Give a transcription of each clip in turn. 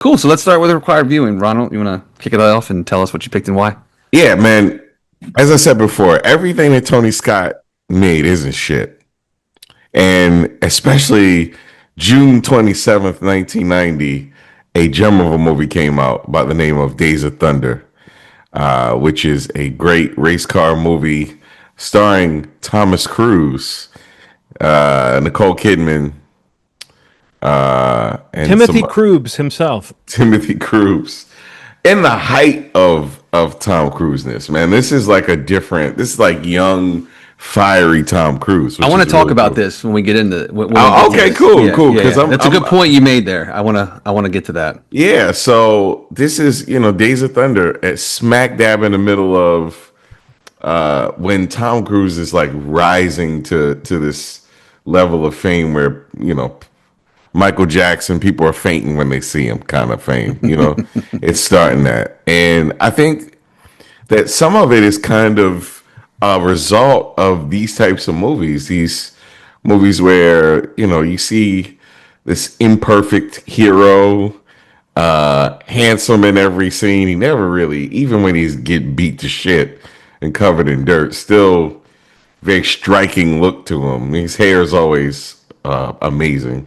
Cool. So let's start with a required viewing. Ronald, you want to kick it off and tell us what you picked and why? Yeah, man. As I said before, everything that Tony Scott made isn't shit. And especially June 27th, 1990, a gem of a movie came out by the name of Days of Thunder, which is a great race car movie starring Thomas Cruise, Nicole Kidman, and Timothy Cruise himself. Timothy Cruise. In the height of Tom Cruiseness, man. This is like young, fiery Tom Cruise. I want to talk about this when we get into. Cool. Because that's a good point you made there. I want to get to that. Yeah. So this is Days of Thunder at smack dab in the middle of when Tom Cruise is like rising to this level of fame where Michael Jackson, people are fainting when they see him kind of fame, it's starting that. And I think that some of it is kind of a result of these types of movies, these movies where, you see this imperfect hero, handsome in every scene. He never really, even when he's get beat to shit and covered in dirt, still very striking look to him. His hair is always amazing.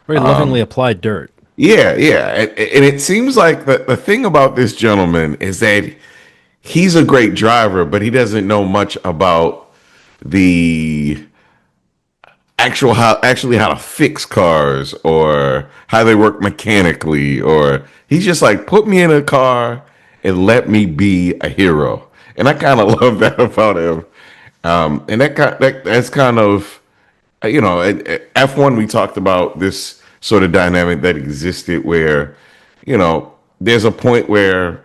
Very lovingly applied dirt. Yeah. And it seems like the thing about this gentleman is that he's a great driver, but he doesn't know much about the actually how to fix cars or how they work mechanically. Or he's just like, put me in a car and let me be a hero. And I kind of love that about him. And that's kind of, at F1, we talked about this sort of dynamic that existed where, there's a point where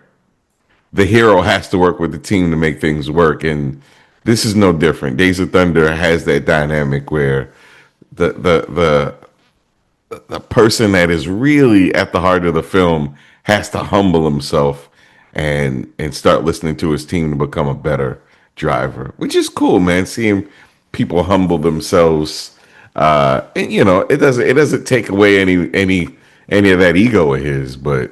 the hero has to work with the team to make things work. And this is no different. Days of Thunder has that dynamic where the person that is really at the heart of the film has to humble himself and start listening to his team to become a better driver, which is cool, man. Seeing people humble themselves. And it doesn't take away any of that ego of his, but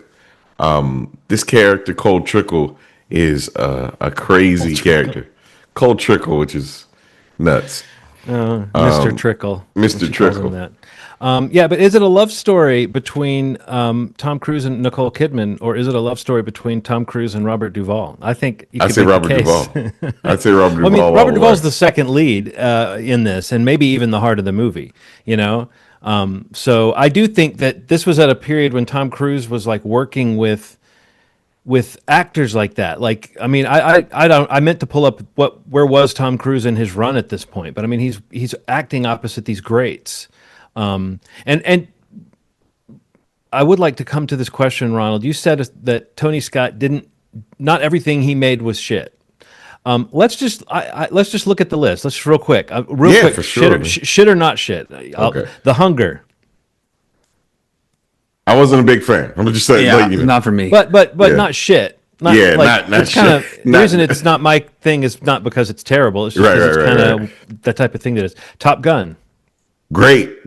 this character Cole Trickle is a crazy character. Cole Trickle, which is nuts. Mr. Trickle. Mr. Trickle. That. But is it a love story between Tom Cruise and Nicole Kidman, or is it a love story between Tom Cruise and Robert Duvall? I think I'd say Robert Duvall. I'd say Robert Duvall. Robert Duvall's the second lead in this, and maybe even the heart of the movie. So I do think that this was at a period when Tom Cruise was like working with actors like that. Like, I mean, I meant to pull up where was Tom Cruise in his run at this point, but I mean, he's acting opposite these greats. And I would like to come to this question, Ronald. You said that Tony Scott not everything he made was shit. Let's just look at the list. Let's just real quick, quick. For sure. Shit or not shit. Okay. The Hunger. I wasn't a big fan. I'm gonna just say, not for me. But not shit. Not it's kind of the reason it's not my thing is not because it's terrible. It's just because it's kind of the type of thing that is. Top Gun. Great.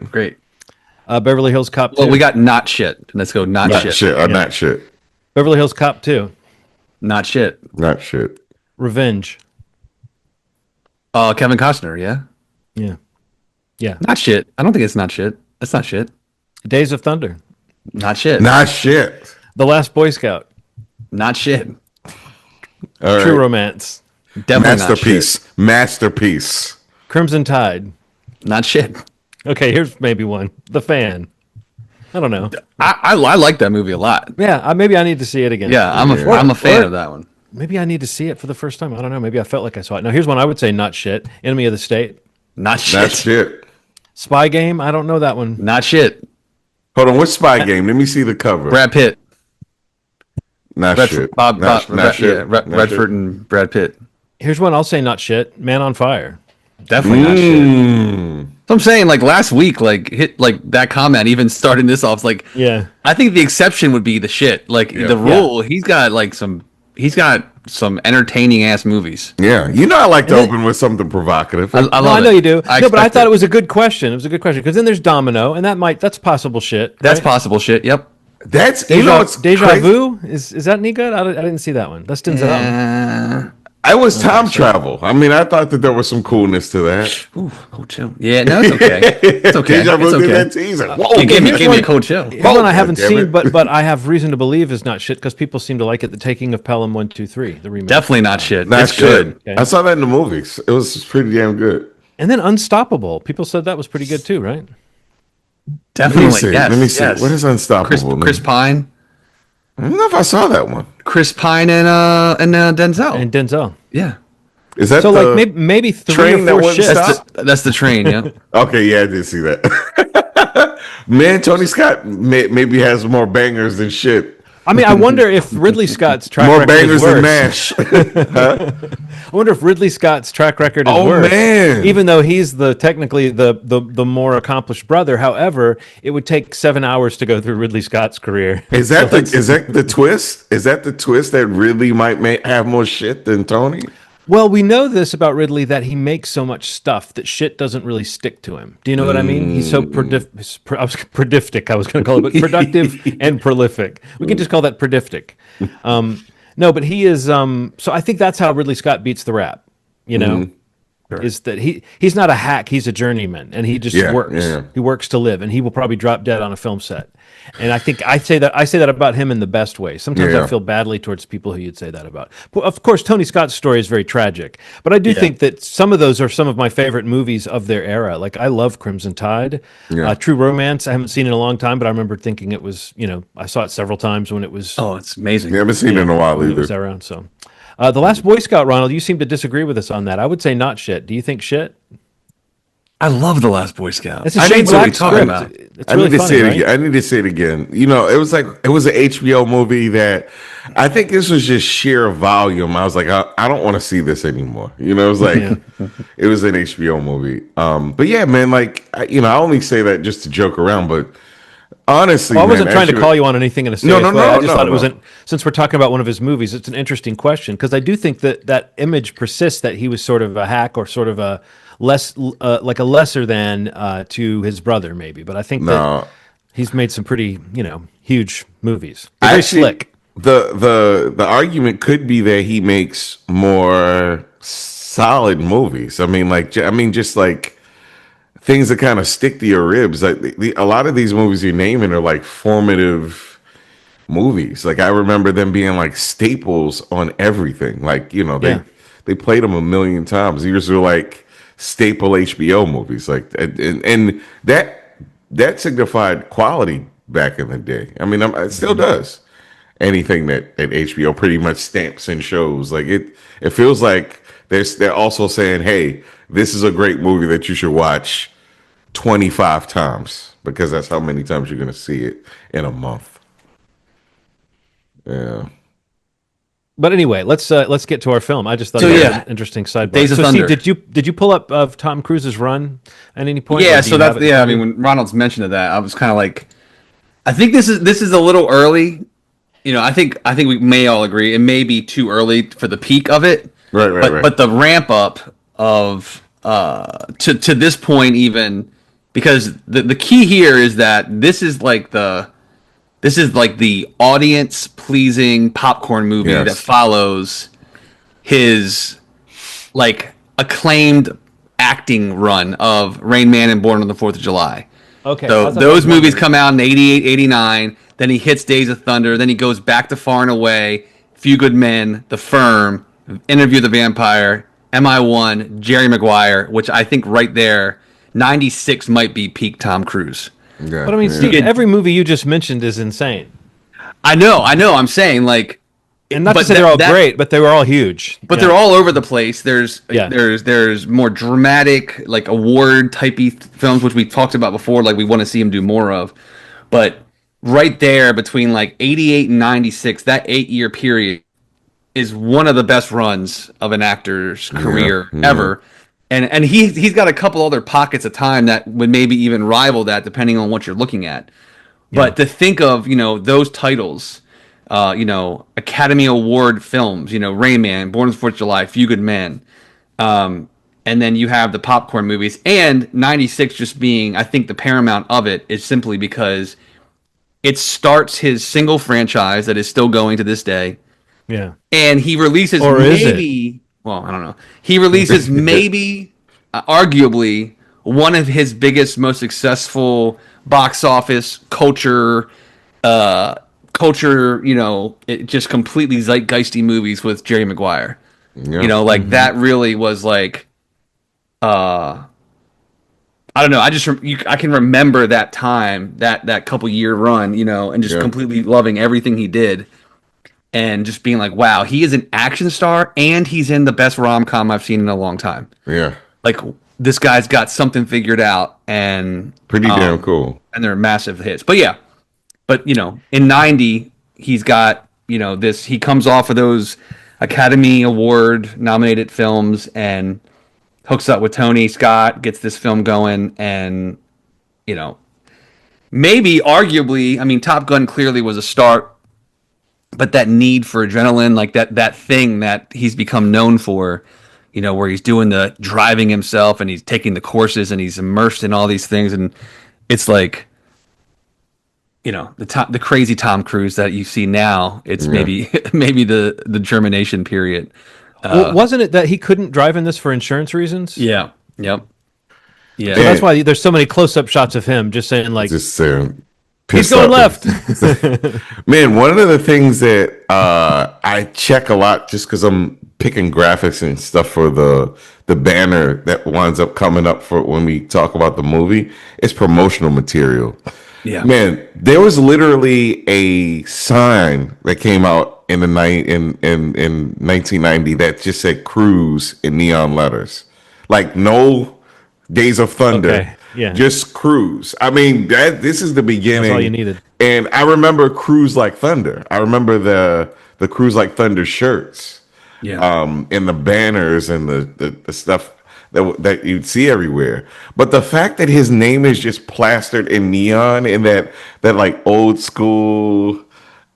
Beverly Hills Cop 2. Well, we got not shit. Let's go not shit. Not shit. Beverly Hills Cop 2. Not shit. Not shit. Revenge. Kevin Costner, Yeah. Not shit. I don't think it's not shit. That's not shit. Days of Thunder. Not shit. Not shit. The Last Boy Scout. Not shit. All True right. Romance. Definitely Masterpiece. Crimson Tide. Not shit. Okay, here's maybe one. The Fan. I don't know. I like that movie a lot. Yeah, maybe I need to see it again. Yeah, I'm a fan of that one. Maybe I need to see it for the first time. I don't know. Maybe I felt like I saw it. Now, here's one I would say not shit. Enemy of the State. Not shit. Not shit. Spy Game. I don't know that one. Not shit. Hold on, what's Spy Game? Let me see the cover. Brad Pitt. Not shit. Redford and Brad Pitt. Here's one I'll say not shit. Man on Fire. Definitely not shit. So I'm saying, like, last week, that comment even starting this off, like, yeah, I think the exception would be the shit. Like, the rule, he's got some entertaining ass movies. Yeah, I like to open with something provocative. I know you do. But I thought it was a good question. It was a good question because then there's Domino, and that's possible shit. That's possible shit. Yep. That's Deja crazy? Vu is that any good? I didn't see that one. That's Denzel. I was time travel. I mean, I thought that there was some coolness to that. Ooh, cold chill. Yeah, no, it's okay. It's okay. Deja It's Vu did okay. that teaser. Whoa, It gave me here's a one- cold chill. Here's one I haven't damn seen, it. but I have reason to believe is not shit because people seem to like it. The Taking of Pelham 1, 2, 3, the remake. Definitely not shit. Not It's shit. good. Okay. I saw that in the movies. It was pretty damn good. And then Unstoppable. People said that was pretty good too, right? Definitely. Let me see. Yes. Let me see. Yes. What is Unstoppable? Chris Pine? I don't know if I saw that one. Chris Pine and Denzel. And Denzel. Yeah. Is that So the like maybe three train or that four wouldn't shifts. stop? That's the train, yeah. Okay, yeah, I did see that. Man, Tony Scott maybe has more bangers than shit. I mean, I wonder if Ridley Scott's track More record bangers is than worse. Nash. I wonder if Ridley Scott's track record is Oh, worse. man. Even though he's technically the more accomplished brother, however, it would take 7 hours to go through Ridley Scott's career. Is that the twist? Is that the twist that Ridley might have more shit than Tony? Well, we know this about Ridley that he makes so much stuff that shit doesn't really stick to him. Do you know what I mean? He's so prolific. I was going to call it, but productive and prolific. We can just call that prolific. No, but he is. So I think that's how Ridley Scott beats the rap. You know, is that he's not a hack. He's a journeyman, and he just works. Yeah. He works to live, and he will probably drop dead on a film set. And I think I say that about him in the best way. Sometimes Yeah. I feel badly towards people who you'd say that about. Of course, Tony Scott's story is very tragic, but I do think that some of those are some of my favorite movies of their era. Like I love Crimson Tide, True Romance. I haven't seen it in a long time, but I remember thinking it was. I saw it several times when it was. Oh, it's amazing. You haven't seen it in a while when it was either. around. So, The Last Boy Scout, Ronald. You seem to disagree with us on that. I would say not shit. Do you think shit? I love The Last Boy Scout. It's a I Shane need to what Black you're talking script. about. It's I really need to funny, see it right? again. I need to see it again. It was an HBO movie that I think this was just sheer volume. I was like, I don't want to see this anymore. It was like it was an HBO movie. But yeah, man, like I only say that just to joke around, but honestly, Well, I wasn't man, trying to call you on anything in a serious way. I just thought it was since we're talking about one of his movies, it's an interesting question because I do think that image persists that he was sort of a hack or sort of a less like a lesser than to his brother maybe. But I think that he's made some pretty huge movies. They're very slick. The argument could be that he makes more solid movies. I mean, just like things that kind of stick to your ribs. Like a lot of these movies you're naming are like formative movies. Like I remember them being like staples on everything. Like they played them a million times. These were like staple HBO movies. Like and that signified quality back in the day. I mean, it still does. Anything that HBO pretty much stamps and shows, like it feels like they're also saying, hey, this is a great movie that you should watch 25 times because that's how many times you're going to see it in a month. Yeah. But anyway, let's get to our film. I just thought So, it was yeah. an interesting sidebar. Days of so Thunder. Steve, did you pull up of Tom Cruise's run at any point? Yeah, Or do so you that's have it? I mean, when Ronald's mentioned that, I was kind of like, I think this is a little early. I think we may all agree it may be too early for the peak of it. Right. But the ramp up of to this point, even because the key here is that this is like the audience pleasing popcorn movie that follows his like acclaimed acting run of Rain Man and Born on the 4th of July. Okay. So those movies come out in 88, 89. Then he hits Days of Thunder. Then he goes back to Far and Away, Few Good Men, The Firm, Interview the Vampire, MI1, Jerry Maguire, which I think right there, 96 might be peak Tom Cruise. Yeah. But I mean, Steve, every movie you just mentioned is insane. I know. I'm saying like, And not to say they're all great, but they were all huge. But they're all over the place. There's more dramatic, like award typey films, which we talked about before. Like we want to see him do more of. But right there between like 88 and 96, that 8-year period is one of the best runs of an actor's career ever. And he's got a couple other pockets of time that would maybe even rival that, depending on what you're looking at. But to think of those titles. Academy Award films, Rain Man, Born on the 4th of July, Few Good Men. And then you have the popcorn movies. And 96 just being, I think, the paramount of it is simply because It starts his single franchise that is still going to this day, Yeah. and he releases Or is it? maybe, well, I don't know. He releases maybe, arguably, one of his biggest, most successful box office uh, culture, just completely zeitgeisty movies with Jerry Maguire. Yeah. Like that really was like, uh, I don't know. I can remember that time, that couple year run, and just Yeah. completely loving everything he did, and just being like, wow, he is an action star, and he's in the best rom com I've seen in a long time. Yeah. Like this guy's got something figured out, and Pretty damn cool. they're massive hits. But yeah, but in '90, he's got this. He comes off of those Academy Award nominated films and hooks up with Tony Scott, gets this film going, and you know maybe arguably, I mean, Top Gun clearly was a start, but that need for adrenaline, like that thing that he's become known for, where he's doing the driving himself and he's taking the courses and he's immersed in all these things, and it's like the crazy Tom Cruise that you see now. It's Yeah. maybe the germination period. Well, wasn't it that he couldn't drive in this for insurance reasons? Yeah. Yep. Yeah. So that's why there's so many close-up shots of him just saying like Just he's pissed going off. left. Man, one of the things that I check a lot just because I'm picking graphics and stuff for the banner that winds up coming up for when we talk about the movie is promotional material. Yeah. Man, there was literally a sign that came out in the night in 1990 that just said "Cruise" in neon letters, like no Days of Thunder, Okay, yeah. just Cruise. I mean, this is the beginning. That's all you needed. And I remember Cruise Like Thunder. I remember the Cruise Like Thunder shirts, Yeah. and the banners and the stuff that you'd see everywhere. But the fact that his name is just plastered in neon in that like old school.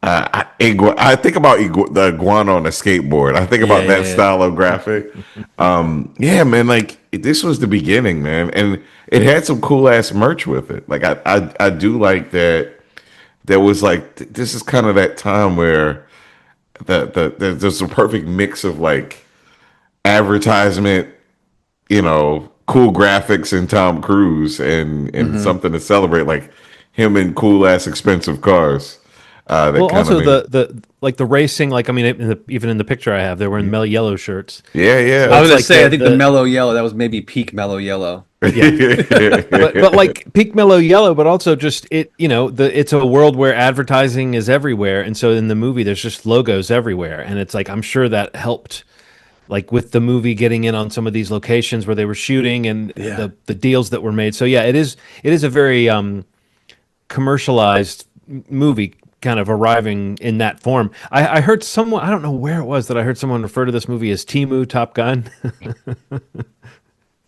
I think about the iguana on a skateboard. I think about that yeah. style of graphic. Yeah, man, like this was the beginning, man, and it had some cool ass merch with it. Like I do like that. There was like this is kind of that time where there's a perfect mix of like advertisement, cool graphics and Tom Cruise and something to celebrate, like him in cool ass expensive cars. That Well, kind also of the like the racing, like I mean, even in the picture I have, they're wearing mellow yellow shirts. yeah, yeah. I was gonna like say, the- I think the- the mellow yellow, that was maybe peak mellow yellow. But like peak mellow yellow, but also just it's a world where advertising is everywhere, and so in the movie there's just logos everywhere, and it's like I'm sure that helped, like with the movie getting in on some of these locations where they were shooting and the deals that were made. So yeah, it is a very commercialized movie kind of arriving in that form. I heard someone, I don't know where it was, that I heard someone refer to this movie as Timu Top Gun.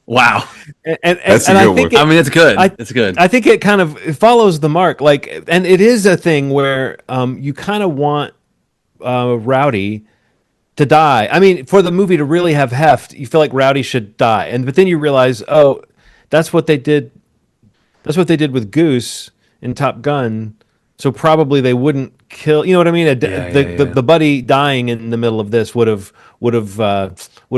Wow. and That's a and I good think one. I mean, it's good. I- It's good. I think it follows the mark, like, and it is a thing where you kind of want Rowdy to die. I mean, for the movie to really have heft, you feel like Rowdy should die, but then you realize, oh, that's what they did. That's what they did with Goose in Top Gun. So probably they wouldn't kill. You know what I mean? The buddy dying in the middle of this would have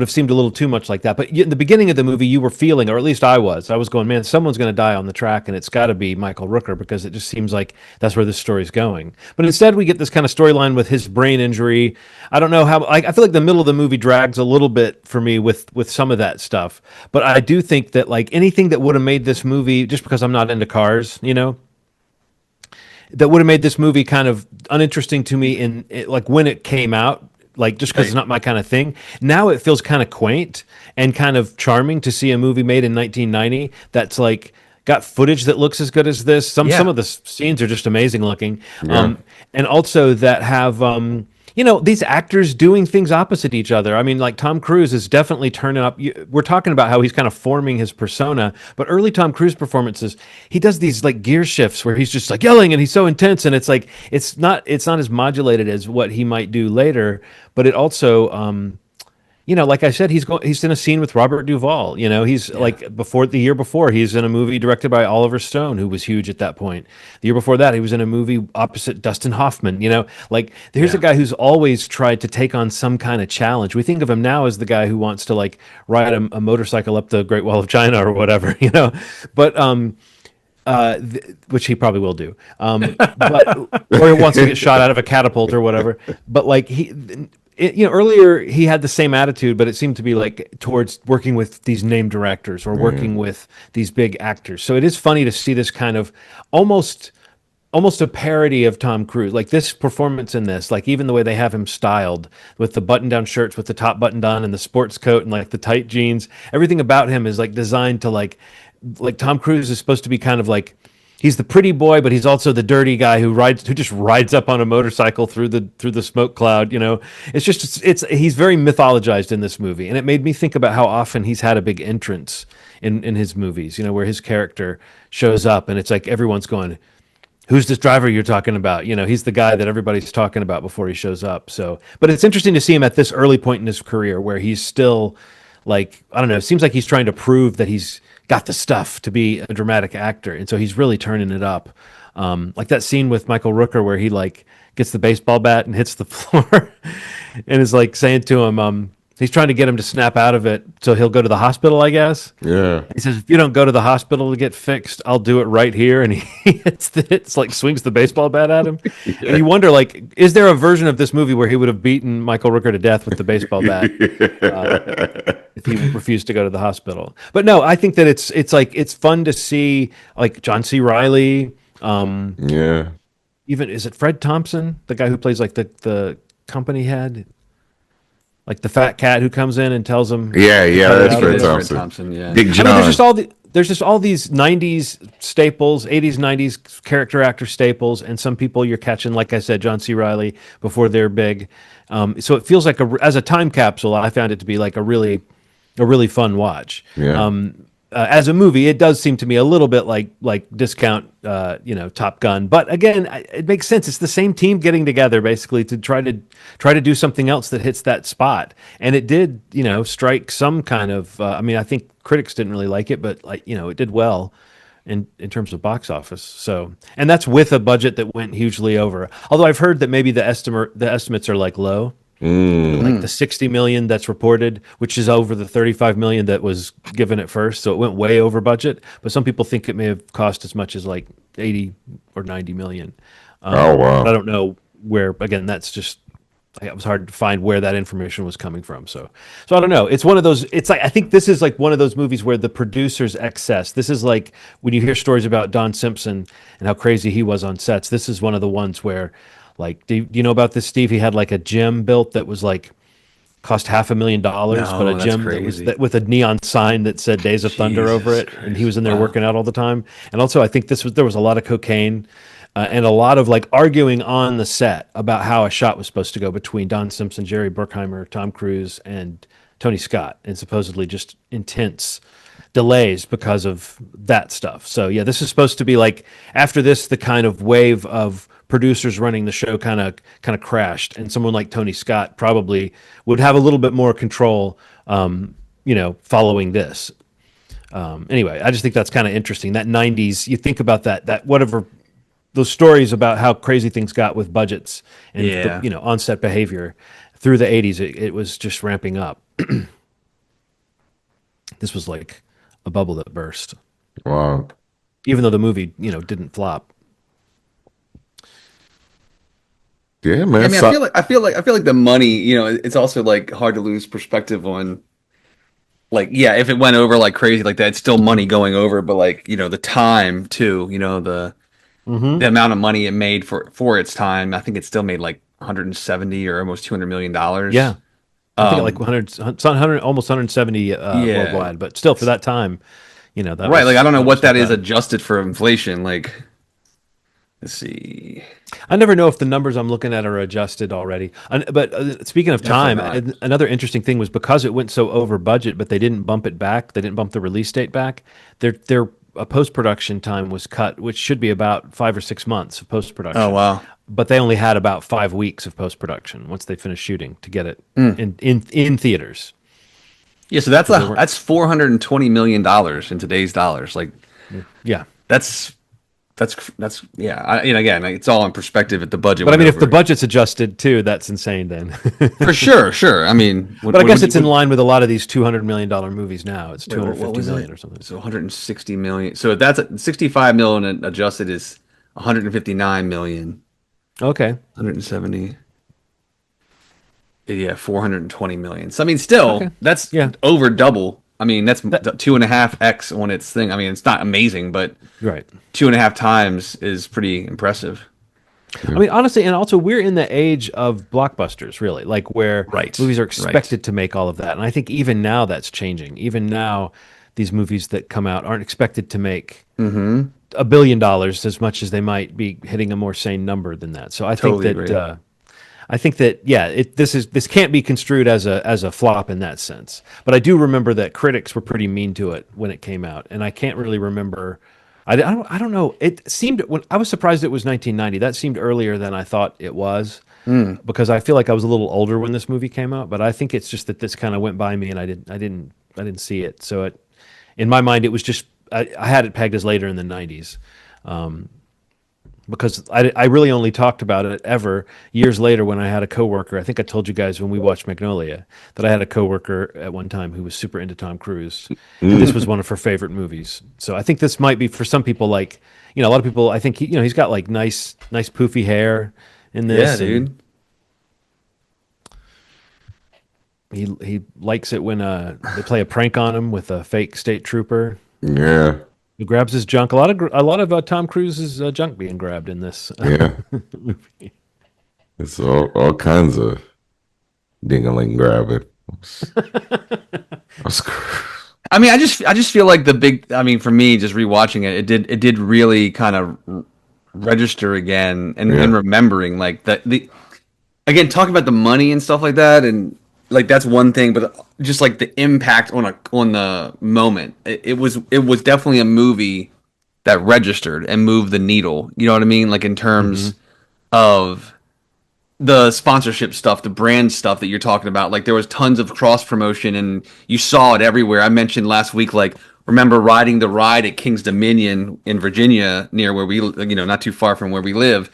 seemed a little too much like that. But in the beginning of the movie, you were feeling, or at least I was going, man, someone's going to die on the track, and it's got to be Michael Rooker because it just seems like that's where this story's going. But instead, we get this kind of storyline with his brain injury. I don't know how. I feel like the middle of the movie drags a little bit for me with some of that stuff. But I do think that like anything that would have made this movie, just because I'm not into cars, that would have made this movie kind of uninteresting to me like when it came out, like just because it's not my kind of thing. Now it feels kind of quaint and kind of charming to see a movie made in 1990 that's like got footage that looks as good as this. Some of the scenes are just amazing looking, and also that have these actors doing things opposite each other. I mean, like Tom Cruise is definitely turning up. We're talking about how he's kind of forming his persona, but early Tom Cruise performances, he does these like gear shifts where he's just like yelling and he's so intense, and it's like it's not as modulated as what he might do later, but it also like I said, he's in a scene with Robert Duvall. He's Yeah. like the year before, he's in a movie directed by Oliver Stone, who was huge at that point. The year before that, he was in a movie opposite Dustin Hoffman. Like here's a Yeah. guy who's always tried to take on some kind of challenge. We think of him now as the guy who wants to like ride a motorcycle up the Great Wall of China or whatever, but which he probably will do. But or he wants to get shot out of a catapult or whatever. But like earlier he had the same attitude, but it seemed to be like towards working with these name directors or working with these big actors. So it is funny to see this kind of almost a parody of Tom Cruise. Like this performance in this, like even the way they have him styled with the button-down shirts with the top buttoned on and the sports coat and like the tight jeans, everything about him is like designed to like Tom Cruise is supposed to be kind of like he's the pretty boy, but he's also the dirty guy who just rides up on a motorcycle through the smoke cloud. It's he's very mythologized in this movie, and it made me think about how often he's had a big entrance in his movies. Where his character shows up, and it's like everyone's going, "Who's this driver you're talking about?" He's the guy that everybody's talking about before he shows up. So, but it's interesting to see him at this early point in his career where he's still like, I don't know, it seems like he's trying to prove that he's got the stuff to be a dramatic actor. And so he's really turning it up. Like that scene with Michael Rooker where he like gets the baseball bat and hits the floor and is like saying to him, he's trying to get him to snap out of it so he'll go to the hospital, I guess. Yeah. He says, if you don't go to the hospital to get fixed, I'll do it right here. And he it's like swings the baseball bat at him. And you wonder, like, is there a version of this movie where he would have beaten Michael Rooker to death with the baseball bat if he refused to go to the hospital? But no, I think that it's like it's fun to see like John C. Reilly. Yeah. Even is it Fred Thompson, the guy who plays like the company head? Like the fat cat who comes in and tells him, Yeah, that's It Fred is Thompson. Thompson, yeah. Big I John. mean, there's just all these '90s staples, '80s, '90s character actor staples, and some people you're catching, like I said, John C. Reilly before they're big. So it feels like as a time capsule. I found it to be like a really fun watch. Yeah. As a movie, it does seem to me a little bit like discount, Top Gun. But again, it makes sense. It's the same team getting together basically to try to do something else that hits that spot. And it did, strike some kind of. I mean, I think critics didn't really like it, but like it did well in terms of box office. So, and that's with a budget that went hugely over. Although I've heard that maybe the estimates are like low. Like the 60 million that's reported, which is over the 35 million that was given at first. So it went way over budget, but some people think it may have cost as much as like 80 or 90 million. Oh, wow. But I don't know where, again, that's just, it was hard to find where that information was coming from. So I don't know. It's one of those, it's like, I think this is like one of those movies where the producer's excess, this is like when you hear stories about Don Simpson and how crazy he was on sets. This is one of the ones where, like, do you know about this, Steve? He had like a gym built that was like cost $500,000, but a that's gym crazy. that with a neon sign that said Days of Thunder over it, and he was in there working out all the time. And also, I think there was a lot of cocaine and a lot of like arguing on the set about how a shot was supposed to go between Don Simpson, Jerry Bruckheimer, Tom Cruise, and Tony Scott, and supposedly just intense delays because of that stuff. So yeah, this is supposed to be like after this, the kind of wave of producers running the show kind of crashed, and someone like Tony Scott probably would have a little bit more control, following this. Anyway, I just think that's kind of interesting. That '90s, you think about that whatever those stories about how crazy things got with budgets and Yeah. on-set behavior through the '80s. It was just ramping up. This was like a bubble that burst, Wow. even though the movie didn't flop. Yeah, man. I mean, I feel like the money, it's also like hard to lose perspective on. Like, yeah, if it went over like crazy like that, it's still money going over, but like, the time too, the amount of money it made for its time, I think it still made like 170 or almost $200 million. Yeah, I think like 100, almost 170 worldwide, but still for that time, that Right, was, like I don't know that what was that not is bad. adjusted for inflation. Like, let's see. I never know if the numbers I'm looking at are adjusted already. But speaking of time, Definitely not. another interesting thing was because it went so over budget, but they didn't bump it back. They didn't bump the release date back. Their post production time was cut, which should be about 5 or 6 months of post production. Oh wow. but they only had about 5 weeks of post production once they finished shooting to get it in theaters. Yeah, so that's $420 million in today's dollars. Like, Yeah. that's yeah. And again, it's all in perspective. At the budget, But I went mean, if the over. budget's adjusted too, that's insane then. For sure. I mean, But I guess it's in line with a lot of these $200 million movies now. It's 250 was million it? or something. So 160 million. So that's 65 million adjusted is 159 million. Okay. 170. Yeah, 420 million. So I mean, still, Okay. that's Yeah. over double. I mean, that's 2.5x on its thing. I mean, it's not amazing, but Right. 2.5 times is pretty impressive. I mean, honestly, and also we're in the age of blockbusters, really, like where Right, movies are right. expected to make all of that. And I think even now that's changing. Even now, these movies that come out aren't expected to make $1 billion as much as they might be hitting a more sane number than that. So I Totally think agree. that yeah, this can't be construed as a flop in that sense. But I do remember that critics were pretty mean to it when it came out, and I can't really remember. I don't know. It seemed when I was surprised it was 1990. That seemed earlier than I thought it was, because I feel like I was a little older when this movie came out. But I think it's just that this kind of went by me and I didn't see it. So in my mind, it was just I had it pegged as later in the 90s. Because I really only talked about it ever years later when I had a coworker. I think I told you guys when we watched Magnolia that I had a coworker at one time who was super into Tom Cruise, and this was one of her favorite movies. So I think this might be for some people like a lot of people. I think he's got like nice poofy hair in Yeah, this. And dude. he likes it when they play a prank on him with a fake state trooper. Yeah. He grabs his junk. A lot of Tom Cruise's junk being grabbed in this Yeah. movie. It's all kinds of ding-a-ling grabbing. I mean, I just feel like the big. I mean, for me, just rewatching it, it did really kind of register again and remembering like the again talking about the money and stuff like that, and like that's one thing, but just like the impact on the moment, it was definitely a movie that registered and moved the needle. You know what I mean? Like in terms of the sponsorship stuff, the brand stuff that you're talking about. Like there was tons of cross promotion, and you saw it everywhere. I mentioned last week, like remember riding the ride at King's Dominion in Virginia, near where we, not too far from where we live,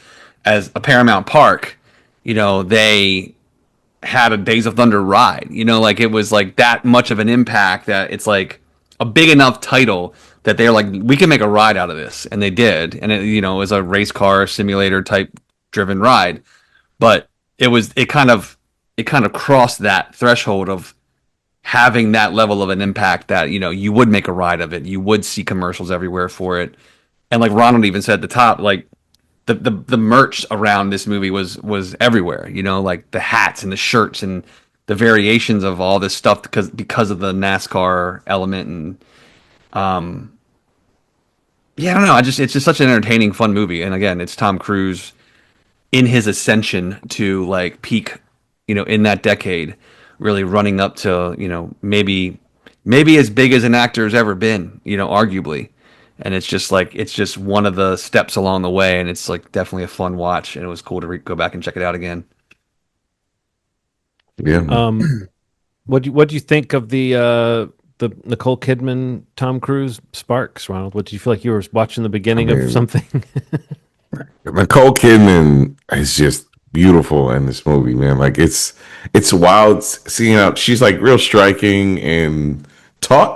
as a Paramount Park. They had a Days of Thunder ride. Like it was like that much of an impact that it's like a big enough title that they're like, we can make a ride out of this, and they did, and it was a race car simulator type driven ride, but it kind of crossed that threshold of having that level of an impact that you would make a ride of it, you would see commercials everywhere for it, and like Ronald even said at the top, like the merch around this movie was everywhere. Like the hats and the shirts and the variations of all this stuff because of the NASCAR element. And yeah, I don't know. It's just such an entertaining, fun movie. And again, it's Tom Cruise in his ascension to like peak, in that decade, really running up to, maybe as big as an actor has ever been, arguably. And it's just one of the steps along the way, and it's like definitely a fun watch, and it was cool to go back and check it out again. Yeah. What do you think of the Nicole Kidman Tom Cruise Sparks, Ronald? What do you feel like you were watching the beginning of something? Nicole Kidman is just beautiful in this movie, man. Like it's wild seeing how she's like real striking and tall.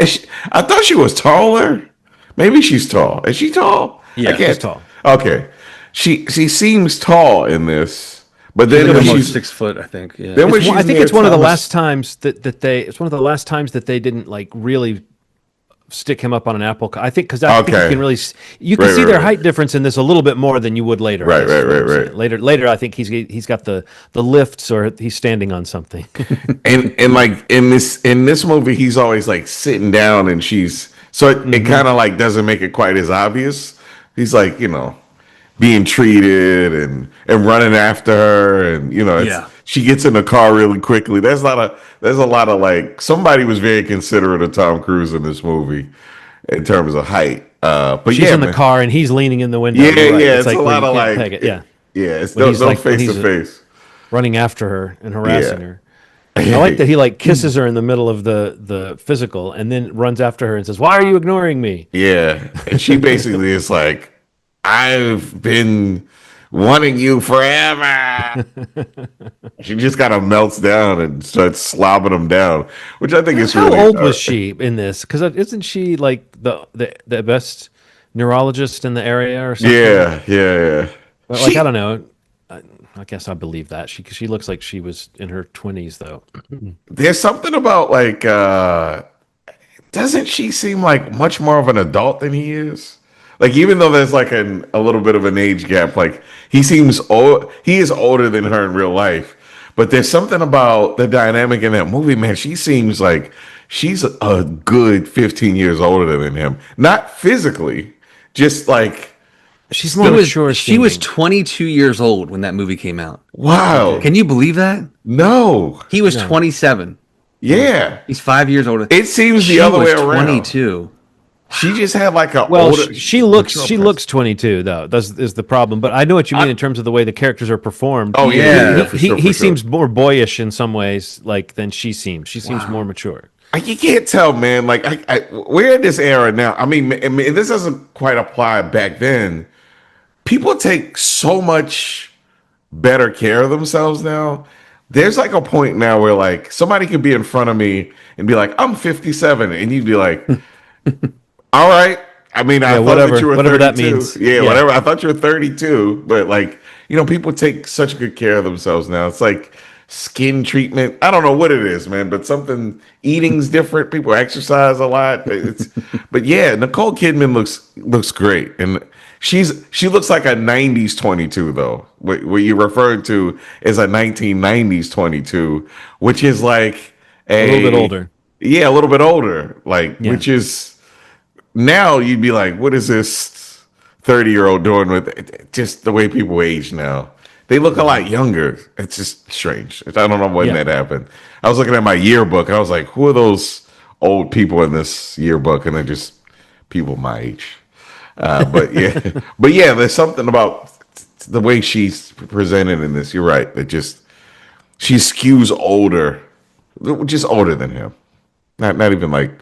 I thought she was taller. Maybe she's tall. Is she tall? Yeah, she's tall. Okay, she seems tall in this, but then Like when almost she's 6 foot, I think. Yeah. then when she's I think near it's one of the Thomas- last times it's one of the last times that they didn't like really stick him up on an apple. I think because I think you Okay. can really you can Right, see right, their right. height difference in this a little bit more than you would later. Right, I guess, right. Later, I think he's got the lifts or he's standing on something. and like in this movie, he's always like sitting down, and she's so it kind of like doesn't make it quite as obvious. He's like being treated and running after her, and Yeah. she gets in the car really quickly. There's a lot of like somebody was very considerate of Tom Cruise in this movie in terms of height. But She's yeah, in the man. car and he's leaning in the window. Yeah, You're right. yeah, it's like a where lot you of can't like peg it. Yeah. Yeah, it's when he's no like when face to he's face. running after her and harassing Yeah. her. I like that he like kisses her in the middle of the physical and then runs after her and says, "Why are you ignoring me?" Yeah. And she basically is like, I've been wanting you forever. She just kind of melts down and starts slobbing him down, which I think is How really old was she in this? Because isn't she like the best neurologist in the area or something? yeah, yeah, yeah. But like I She don't know. I guess I believe that she looks like she was in her 20s though. there's something about like doesn't she seem like much more of an adult than he is? Like even though there's like a little bit of an age gap, like he seems old. He is older than her in real life, but there's something about the dynamic in that movie, man. She seems like she's a good 15 years older than him. Not physically, just like She's more He was mature she was seeming. 22 years old when that movie came out. wow. Can you believe that? No. He was No. 27. Yeah. He's 5 years older. It seems the She other was way around. 22. She just had like a Well, older, she looks mature she person. looks 22 though. That's is the problem. But I know what you mean in terms of the way the characters are performed. Oh yeah, Yeah. yeah, for sure, for He sure. seems more boyish in some ways, like than she seems. She seems more mature. You can't tell, man. Like, we're in this era now. I mean, this doesn't quite apply back then. People take so much better care of themselves now. There's like a point now where like somebody could be in front of me and be like, "I'm 57," and you'd be like, "All right." I mean, I Yeah, thought that you were whatever that 32. means. Yeah, Yeah. whatever. I thought you were 32, but like, people take such good care of themselves now. It's like skin treatment. I don't know what it is, man, but something eating's different. People exercise a lot. But yeah, Nicole Kidman looks great, and she looks like a 90s 22 though. What you referred to is a 1990s 22, which is like A little bit older. Yeah, a little bit older, like Yeah. which is now you'd be like, what is this 30-year-old doing with it? Just the way people age now? They look a lot younger. It's just strange. I don't know when Yeah. that happened. I was looking at my yearbook and I was like, who are those old people in this yearbook? And they're just people my age. But yeah, but yeah, there's something about the way she's presented in this. You're right. That just she skews older, just older than him. Not even like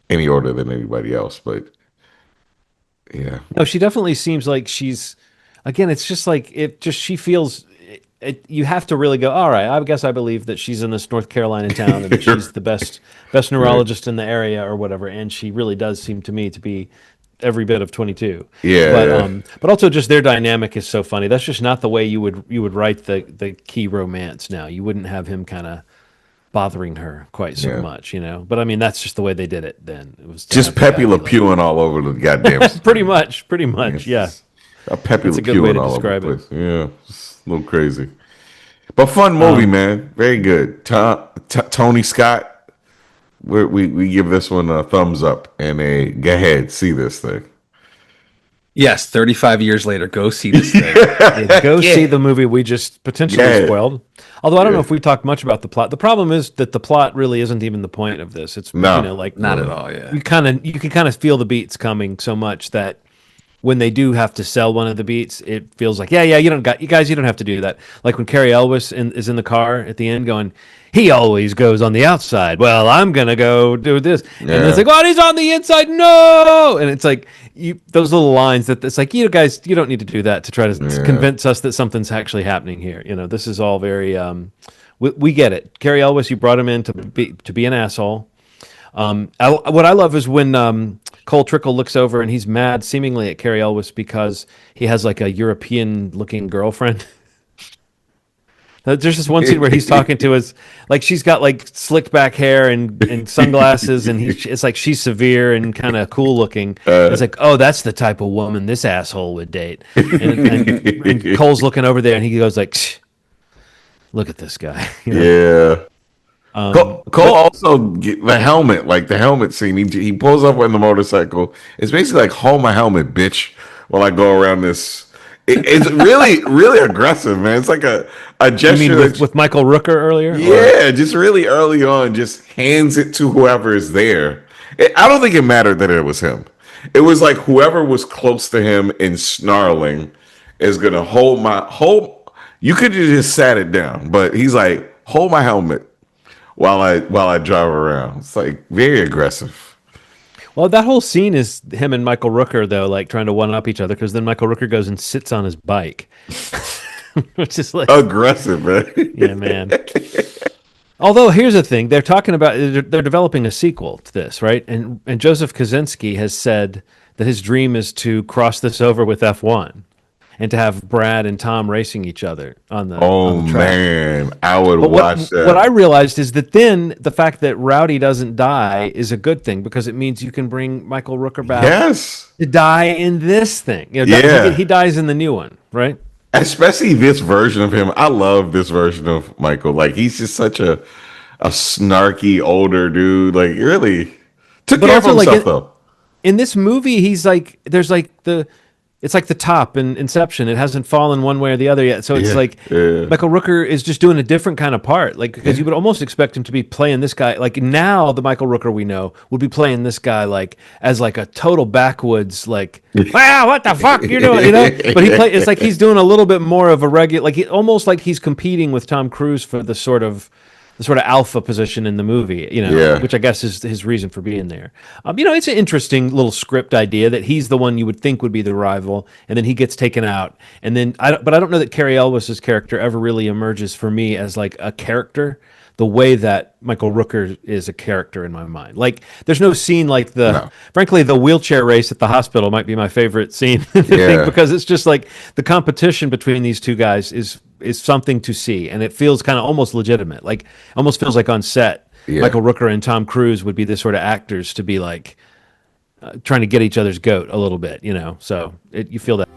any older than anybody else, but yeah, No, she definitely seems like she's. Again, it's just like she feels. You have to really go. All right, I guess I believe that she's in this North Carolina town and that she's the best neurologist in the area or whatever. And she really does seem to me to be every bit of 22. Yeah, But yeah. but also just their dynamic is so funny. That's just not the way you would write the key romance now. You wouldn't have him kind of bothering her quite so Yeah. much, you know. But I mean, that's just the way they did it then. It was to Just have the Pepe guy Le be like- Pewing all over the goddamn. pretty much, yeah. A Pepe That's Le a good way Pewing to all over the describe it. place. Yeah, it's a little crazy, but fun movie, man. Very good. Tony Scott. We give this one a thumbs up and a go ahead see this thing. Yes, 35 years later, go see this thing. Yeah, go Yeah. see the movie we just potentially Yeah. spoiled. Although I don't know Yeah. if we talked much about the plot. The problem is that the plot really isn't even the point of this. It's No. like Not at all, yeah. you can kind of feel the beats coming so much that when they do have to sell one of the beats, it feels like you don't have to do that. Like when Carrie Elwes is in the car at the end going, he always goes on the outside. Well, I'm gonna go do this, and it's like, oh, he's on the inside. No, and it's like those little lines that it's like, you guys, you don't need to do that to try to convince us that something's actually happening here. You know, this is all very. We get it. Carrie Elwes, you brought him in to be an asshole. What I love is when Cole Trickle looks over and he's mad seemingly at Carrie Elwes because he has like a European-looking girlfriend. There's this one scene where he's talking to his, like she's got like slicked back hair and sunglasses, and it's like she's severe and kind of cool looking. It's like, oh, that's the type of woman this asshole would date. And Cole's looking over there and he goes like, "Shh, look at this guy." You know? Yeah. Cole also the helmet, like the helmet scene. He pulls up on the motorcycle. It's basically like, hold my helmet, bitch, while I go around this. It's really, really aggressive, man. It's like a gesture. You mean with Michael Rooker earlier? Yeah, just really early on, just hands it to whoever is there. I don't think it mattered that it was him. It was like whoever was close to him and snarling is gonna hold. You could have just sat it down, but he's like, hold my helmet while I drive around. It's like very aggressive. Well, that whole scene is him and Michael Rooker though, like trying to one up each other because then Michael Rooker goes and sits on his bike, which is like Aggressive, man. yeah, man. Although here's the thing, they're talking about they're developing a sequel to this, right? And Joseph Kosinski has said that his dream is to cross this over with F1 and to have Brad and Tom racing each other on the Oh on the track. man, I would But watch that. what I realized is that then the fact that Rowdy doesn't die is a good thing because it means you can bring Michael Rooker back Yes, to die in this thing. You know, Yeah. he dies in the new one, right? especially this version of him. I love this version of Michael. Like he's just such a snarky older dude. Like really took But care of also, like, himself though. In this movie, he's like, there's like it's like the top in Inception. It hasn't fallen one way or the other yet. So it's Yeah, like yeah. Michael Rooker is just doing a different kind of part. Like, because you would almost expect him to be playing this guy. Like now, the Michael Rooker we know would be playing this guy like as like a total backwoods, like, wow, what the fuck you doing? You know? But it's like he's doing a little bit more of a regular, like almost like he's competing with Tom Cruise for the sort of alpha position in the movie, you know, Yeah. which I guess is his reason for being there. You know, it's an interesting little script idea that he's the one you would think would be the rival, and then he gets taken out, and then but I don't know that Carrie Elwes's character ever really emerges for me as like a character the way that Michael Rooker is a character in my mind. Like, there's no scene like frankly, the wheelchair race at the hospital might be my favorite scene in the thing, because it's just like the competition between these two guys is something to see, and it feels kind of almost legitimate. Like, almost feels like on set, Michael Rooker and Tom Cruise would be the sort of actors to be like trying to get each other's goat a little bit, you know. So you feel that.